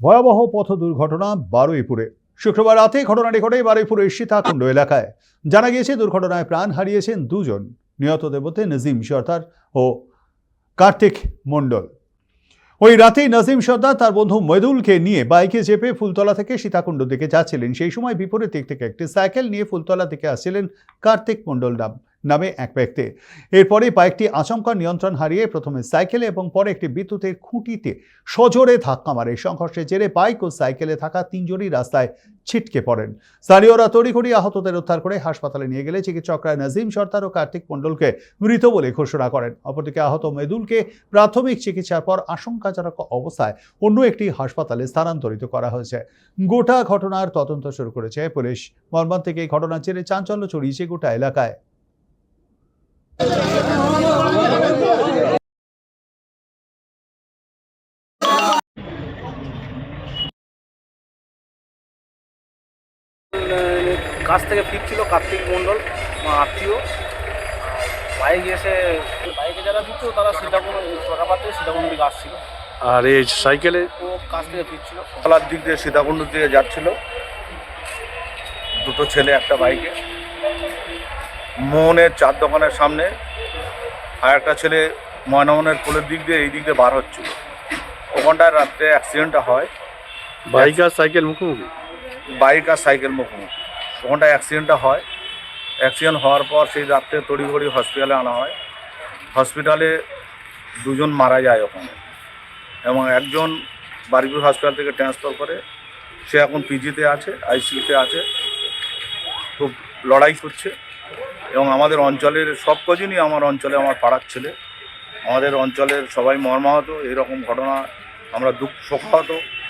ভয়াবহ পথ দুর্ঘটনা বারুইপুরে। শুক্রবার রাতে ঘটনাটি ঘটে বারুইপুরের সীতাকুণ্ড এলাকায়। জানা গিয়েছে দুর্ঘটনায় প্রাণ হারিয়েছেন দুজন। নিহতদের মধ্যে নজিম সর্দার ও কার্তিক মণ্ডল। ওই রাতেই নাজিম সর্দার তার বন্ধু মৈদুলকে নিয়ে বাইকে চেপে ফুলতলা থেকে সীতাকুণ্ড দিকে যাচ্ছিলেন। সেই সময় বিপরীত দিক থেকে একটি সাইকেল নিয়ে ফুলতলা দিকে আসছিলেন কার্তিক মণ্ডল নামে এক ব্যক্তি। এরপরে বাইকটি আচমকা নিয়ন্ত্রণ হারিয়ে প্রথমে সাইকেলে এবং পরে একটি বিদ্যুতের খুঁটিতে সজোরে ধাক্কা মারে। সংঘর্ষের জেরে বাইক ও সাইকেলে থাকা তিনজনই রাস্তায় ছিটকে পড়েন। স্থানীয়রা তড়িঘড়ি আহতদের উদ্ধার করে হাসপাতালে নিয়ে গেলে চিকিৎসকরা নাজিম সর্দার ও কার্তিক মণ্ডলকে মৃত বলে ঘোষণা করেন। অপরদিকে আহত মৈদুলকে প্রাথমিক চিকিৎসার পর আশঙ্কাজনক অবস্থায় অন্য একটি হাসপাতালে স্থানান্তরিত করা হয়েছে। গোটা ঘটনার তদন্ত শুরু করেছে পুলিশ। মর্মান্তিক এই ঘটনার জেরে চাঞ্চল্য ছড়িয়েছে গোটা এলাকায়। কাছ থেকে ফিরছিল কার্তিক মণ্ডল, আমার আত্মীয়। বাইক এসে বাইকে যারা ফিরছিল তারা সীতাকুণ্ড চকাপাত থেকে সীতাকুণ্ড দিকে আসছিল। আর এই সাইকেলে ও কাছ থেকে ফিরছিল, তলার দিক দিয়ে সীতাকুণ্ড দিকে যাচ্ছিল। দুটো ছেলে একটা বাইকে মোহনের চার দোকানের সামনে, আর একটা ছেলে ময়নামনের কোলের দিক দিয়ে এই দিক দিয়ে বার হচ্ছিল। ওখানটায় রাত্রে অ্যাক্সিডেন্টটা হয়। বাইক আর সাইকেল মুখোমুখি। বাইক আর সাইকেল মুখোমুখি ওখানটায় অ্যাক্সিডেন্টটা হয়। অ্যাক্সিডেন্ট হওয়ার পর সেই রাত্রে তড়িঘড়ি হসপিটালে আনা হয়। হসপিটালে দুজন মারা যায় ওখানে, এবং একজন বারুইপুর হসপিটাল থেকে ট্রান্সফার করে, সে এখন পিজিতে আছে, আইসিইউতে আছে, খুব লড়াই করছে। এবং আমাদের অঞ্চলের সব কজনই আমার অঞ্চলে, আমার পাড়ার ছেলে, আমাদের অঞ্চলের সবাই মর্মাহত। এরকম ঘটনা আমরা শোকাহত।